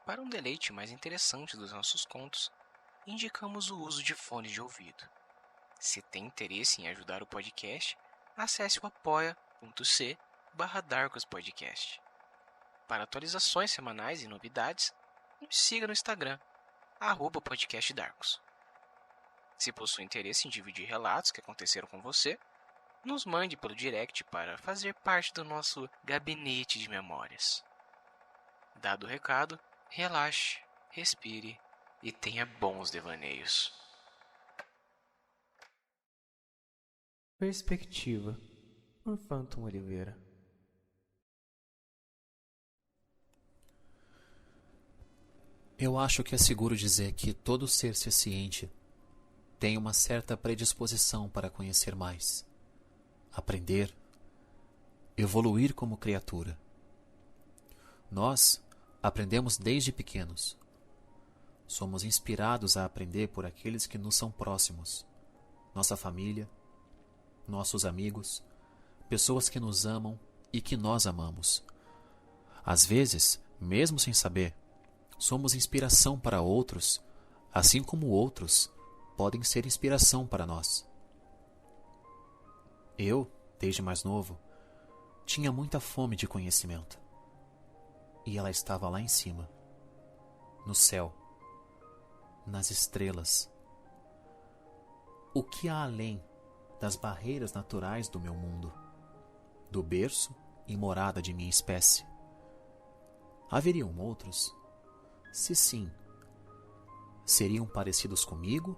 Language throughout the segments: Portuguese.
Para um deleite mais interessante dos nossos contos, indicamos o uso de fones de ouvido. Se tem interesse em ajudar o podcast, acesse o apoia.c/darkospodcast. Para atualizações semanais e novidades, nos siga no Instagram, @podcastdarkos. Se possui interesse em dividir relatos que aconteceram com você, nos mande pelo direct para fazer parte do nosso gabinete de memórias. Dado o recado, relaxe, respire e tenha bons devaneios. Perspectiva, por Phantom Oliveira. Eu acho que é seguro dizer que todo ser ciente tem uma certa predisposição para conhecer mais, aprender, evoluir como criatura. Nós aprendemos desde pequenos. Somos inspirados a aprender por aqueles que nos são próximos, nossa família, nossos amigos, pessoas que nos amam e que nós amamos. Às vezes, mesmo sem saber, somos inspiração para outros, assim como outros podem ser inspiração para nós. Eu, desde mais novo, tinha muita fome de conhecimento. E ela estava lá em cima, no céu, nas estrelas. O que há além das barreiras naturais do meu mundo, do berço e morada de minha espécie? Haveriam outros? Se sim, seriam parecidos comigo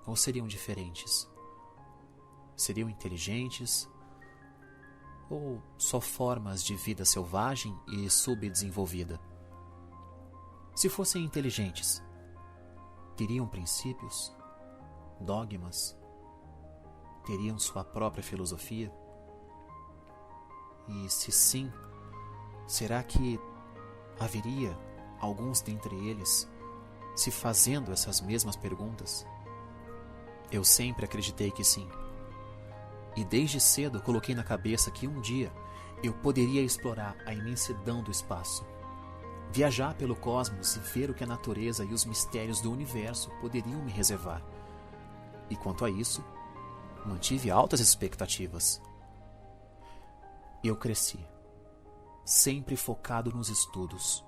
ou seriam diferentes? Seriam inteligentes ou só formas de vida selvagem e subdesenvolvida? Se fossem inteligentes, teriam princípios, dogmas, teriam sua própria filosofia? E se sim, será que haveria alguns dentre eles se fazendo essas mesmas perguntas? Eu sempre acreditei que sim. E desde cedo coloquei na cabeça que um dia eu poderia explorar a imensidão do espaço, viajar pelo cosmos e ver o que a natureza e os mistérios do universo poderiam me reservar. E quanto a isso, mantive altas expectativas. Eu cresci, sempre focado nos estudos,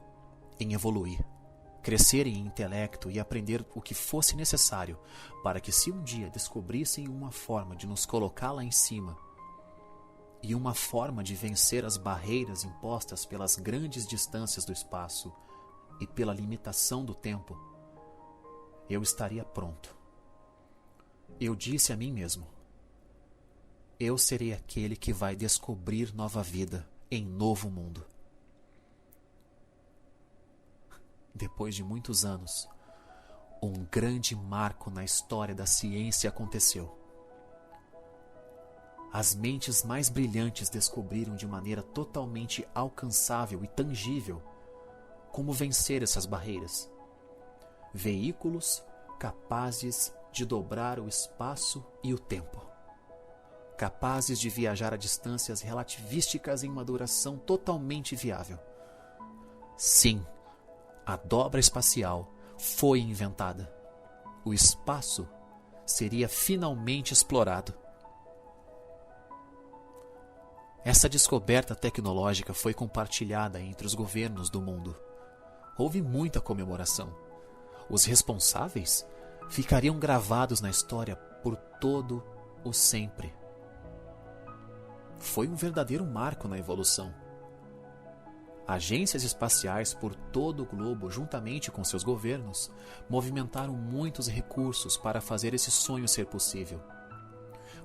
em evoluir, crescer em intelecto e aprender o que fosse necessário para que, se um dia descobrissem uma forma de nos colocar lá em cima e uma forma de vencer as barreiras impostas pelas grandes distâncias do espaço e pela limitação do tempo, eu estaria pronto. Eu disse a mim mesmo: eu serei aquele que vai descobrir nova vida em novo mundo. Depois de muitos anos, um grande marco na história da ciência aconteceu. As mentes mais brilhantes descobriram de maneira totalmente alcançável e tangível como vencer essas barreiras. Veículos capazes de dobrar o espaço e o tempo. Capazes de viajar a distâncias relativísticas em uma duração totalmente viável. Sim, a dobra espacial foi inventada. O espaço seria finalmente explorado. Essa descoberta tecnológica foi compartilhada entre os governos do mundo. Houve muita comemoração. Os responsáveis ficariam gravados na história por todo o sempre. Foi um verdadeiro marco na evolução. Agências espaciais por todo o globo, juntamente com seus governos, movimentaram muitos recursos para fazer esse sonho ser possível.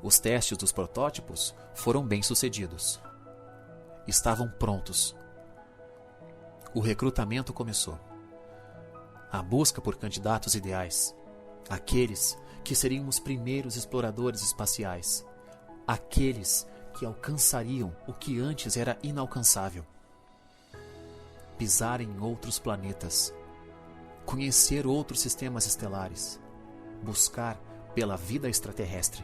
Os testes dos protótipos foram bem-sucedidos. Estavam prontos. O recrutamento começou. A busca por candidatos ideais. Aqueles que seriam os primeiros exploradores espaciais. Aqueles que alcançariam o que antes era inalcançável. Pisar em outros planetas. Conhecer outros sistemas estelares. Buscar pela vida extraterrestre.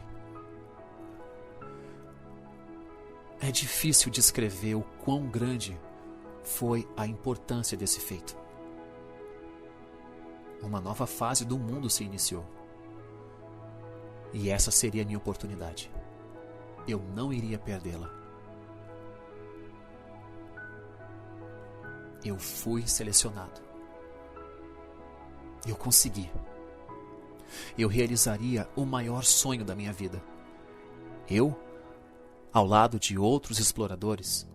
É difícil descrever o quão grande foi a importância desse feito. Uma nova fase do mundo se iniciou. E essa seria a minha oportunidade. Eu não iria perdê-la. Eu fui selecionado. Eu consegui. Eu realizaria o maior sonho da minha vida. Eu, ao lado de outros exploradores,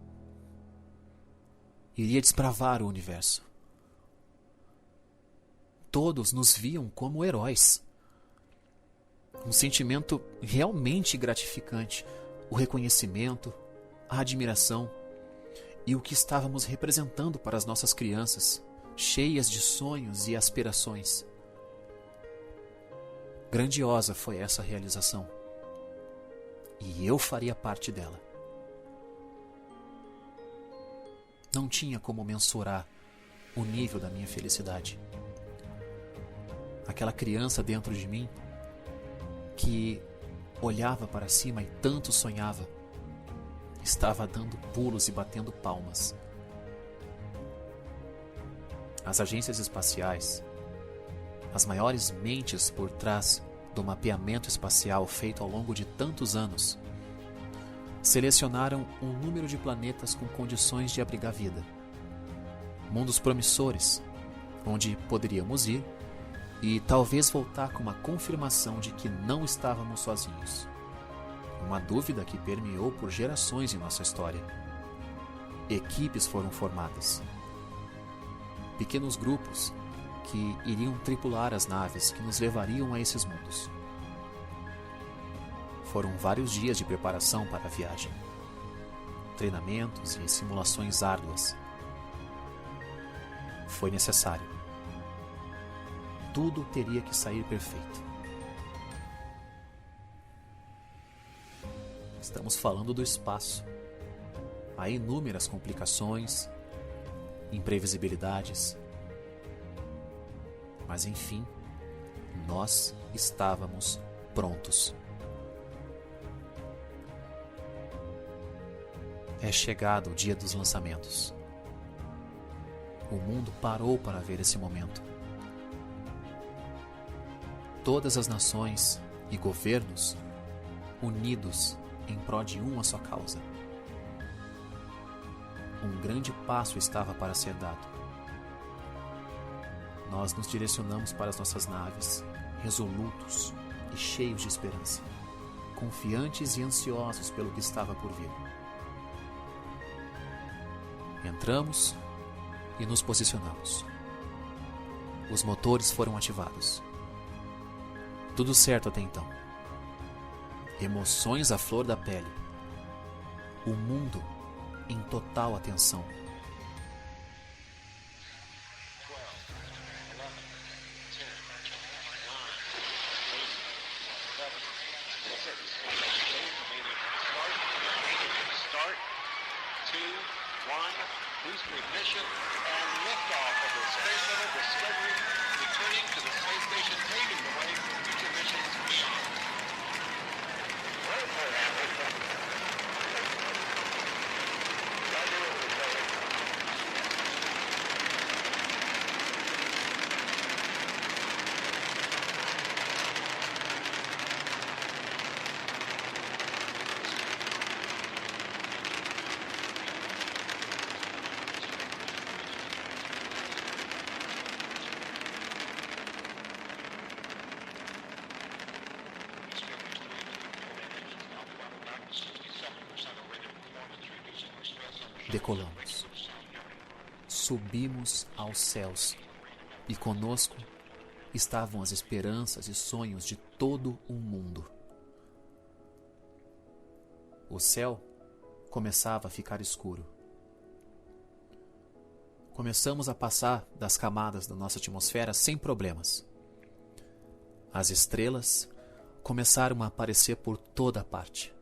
iria desbravar o universo. Todos nos viam como heróis. Um sentimento realmente gratificante, o reconhecimento, a admiração e o que estávamos representando para as nossas crianças, cheias de sonhos e aspirações. Grandiosa foi essa realização, e eu faria parte dela. Não tinha como mensurar o nível da minha felicidade. Aquela criança dentro de mim que olhava para cima e tanto sonhava, estava dando pulos e batendo palmas. As agências espaciais, as maiores mentes por trás do mapeamento espacial feito ao longo de tantos anos, selecionaram um número de planetas com condições de abrigar vida. Mundos promissores, onde poderíamos ir e talvez voltar com uma confirmação de que não estávamos sozinhos. Uma dúvida que permeou por gerações em nossa história. Equipes foram formadas. Pequenos grupos que iriam tripular as naves que nos levariam a esses mundos. Foram vários dias de preparação para a viagem. Treinamentos e simulações árduas. Foi necessário. Tudo teria que sair perfeito. Estamos falando do espaço. Há inúmeras complicações, imprevisibilidades. Mas enfim, nós estávamos prontos. É chegado o dia dos lançamentos. O mundo parou para ver esse momento. Todas as nações e governos unidos em prol de uma só causa. Um grande passo estava para ser dado. Nós nos direcionamos para as nossas naves, resolutos e cheios de esperança, confiantes e ansiosos pelo que estava por vir. Entramos e nos posicionamos. Os motores foram ativados. Tudo certo até então. Emoções à flor da pele. O mundo em total atenção. Decolamos. Subimos aos céus e conosco estavam as esperanças e sonhos de todo um mundo. O céu começava a ficar escuro. Começamos a passar das camadas da nossa atmosfera sem problemas. As estrelas começaram a aparecer por toda parte.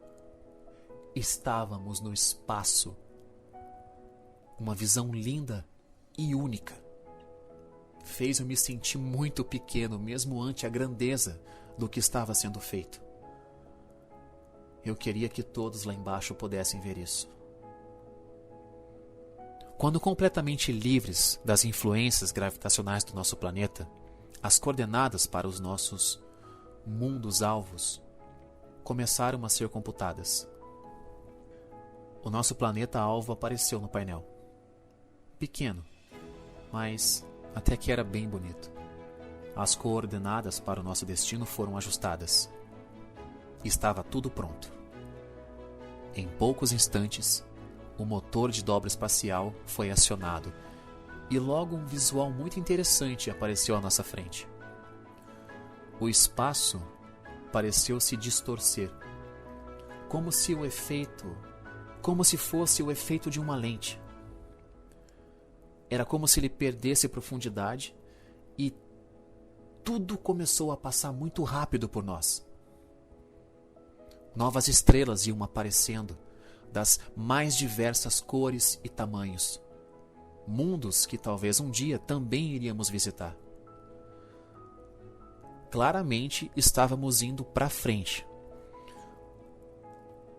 Estávamos no espaço. Uma visão linda e única. Fez eu me sentir muito pequeno, mesmo ante a grandeza do que estava sendo feito. Eu queria que todos lá embaixo pudessem ver isso. Quando completamente livres das influências gravitacionais do nosso planeta, as coordenadas para os nossos mundos-alvos começaram a ser computadas. O nosso planeta-alvo apareceu no painel. Pequeno, mas até que era bem bonito. As coordenadas para o nosso destino foram ajustadas. Estava tudo pronto. Em poucos instantes, o motor de dobra espacial foi acionado e logo um visual muito interessante apareceu à nossa frente. O espaço pareceu se distorcer, como se fosse o efeito de uma lente. Era como se ele perdesse profundidade e tudo começou a passar muito rápido por nós. Novas estrelas iam aparecendo, das mais diversas cores e tamanhos. Mundos que talvez um dia também iríamos visitar. Claramente estávamos indo para frente.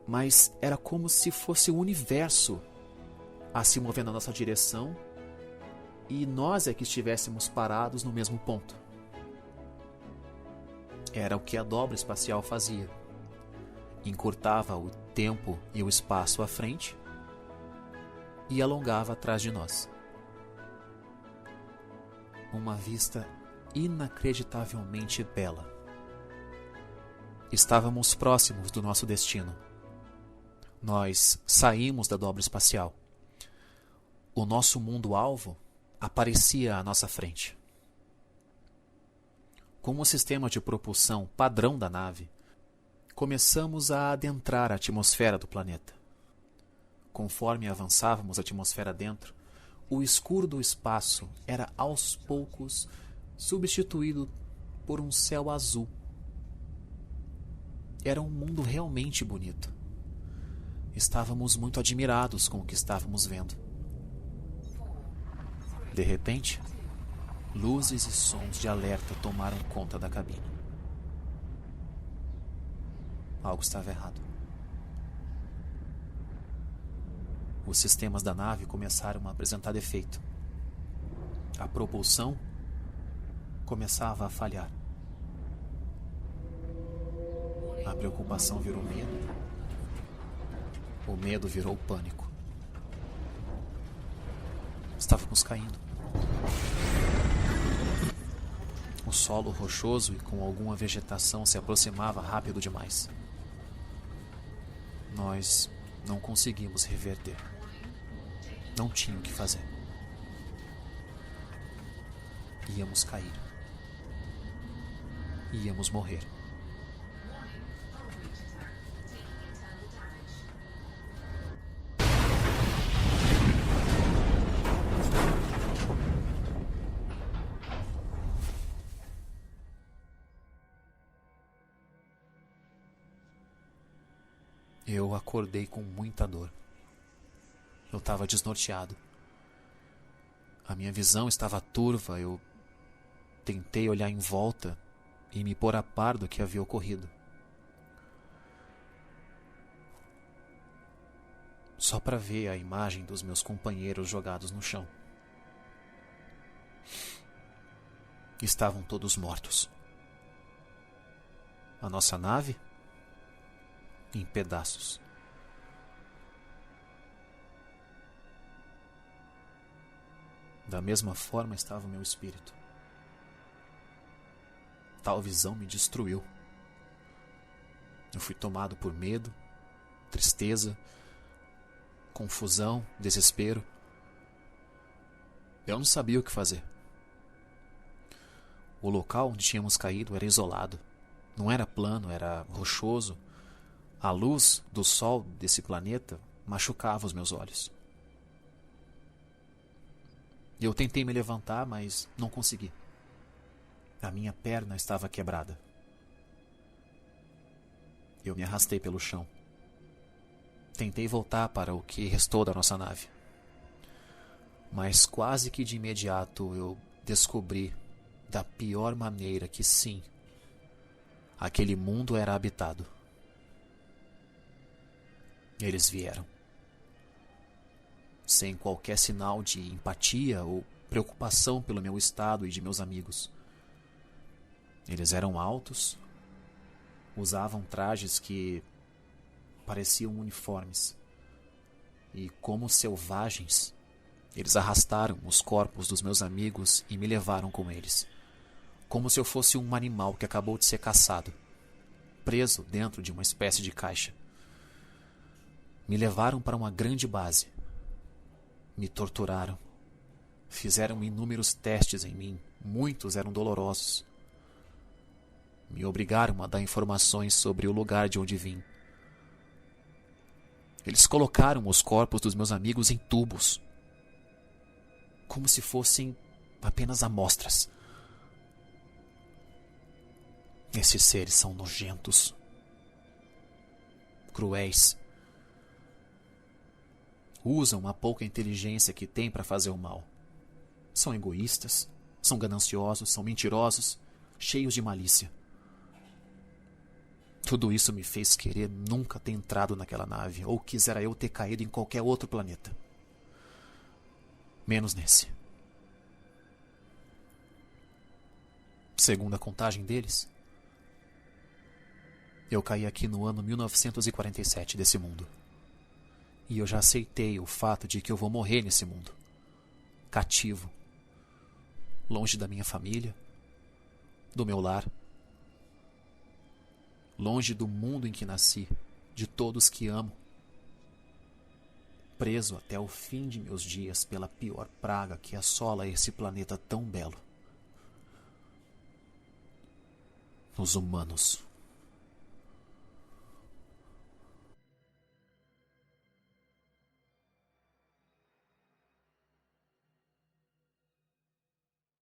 Mas era como se fosse o universo a se mover na nossa direção e nós é que estivéssemos parados no mesmo ponto. Era o que a dobra espacial fazia. Encurtava o tempo e o espaço à frente e alongava atrás de nós. Uma vista inacreditavelmente bela. Estávamos próximos do nosso destino. Nós saímos da dobra espacial. O nosso mundo-alvo aparecia à nossa frente. Com o sistema de propulsão padrão da nave, começamos a adentrar a atmosfera do planeta. Conforme avançávamos a atmosfera dentro, o escuro do espaço era aos poucos substituído por um céu azul. Era um mundo realmente bonito. Estávamos muito admirados com o que estávamos vendo. De repente, luzes e sons de alerta tomaram conta da cabine. Algo estava errado. Os sistemas da nave começaram a apresentar defeito. A propulsão começava a falhar. A preocupação virou medo. O medo virou pânico. Estávamos caindo. O solo rochoso e com alguma vegetação se aproximava rápido demais. Nós não conseguimos reverter. Não tinha o que fazer. Íamos cair. Íamos morrer. Eu acordei com muita dor. Eu estava desnorteado. A minha visão estava turva. Eu tentei olhar em volta e me pôr a par do que havia ocorrido. Só para ver a imagem dos meus companheiros jogados no chão. Estavam todos mortos. A nossa nave em pedaços. Da mesma forma estava o meu espírito. Tal visão me destruiu. Eu fui tomado por medo, tristeza, confusão, desespero. Eu não sabia o que fazer. O local onde tínhamos caído era isolado. Não era plano, era rochoso. A luz do sol desse planeta machucava os meus olhos. Eu tentei me levantar, mas não consegui. A minha perna estava quebrada. Eu me arrastei pelo chão. Tentei voltar para o que restou da nossa nave. Mas quase que de imediato eu descobri da pior maneira que sim, aquele mundo era habitado. Eles vieram. Sem qualquer sinal de empatia ou preocupação pelo meu estado e de meus amigos. Eles eram altos, usavam trajes que pareciam uniformes. E como selvagens, eles arrastaram os corpos dos meus amigos e me levaram com eles. Como se eu fosse um animal que acabou de ser caçado, preso dentro de uma espécie de caixa. Me levaram para uma grande base. Me torturaram. Fizeram inúmeros testes em mim. Muitos eram dolorosos. Me obrigaram a dar informações sobre o lugar de onde vim. Eles colocaram os corpos dos meus amigos em tubos, como se fossem apenas amostras. Esses seres são nojentos, cruéis. Usam a pouca inteligência que têm para fazer o mal. São egoístas, são gananciosos, são mentirosos, cheios de malícia. Tudo isso me fez querer nunca ter entrado naquela nave, ou quisera eu ter caído em qualquer outro planeta. Menos nesse. Segundo a contagem deles, eu caí aqui no ano 1947 desse mundo. E eu já aceitei o fato de que eu vou morrer nesse mundo. Cativo. Longe da minha família, do meu lar. Longe do mundo em que nasci, de todos que amo. Preso até o fim de meus dias pela pior praga que assola esse planeta tão belo. Os humanos.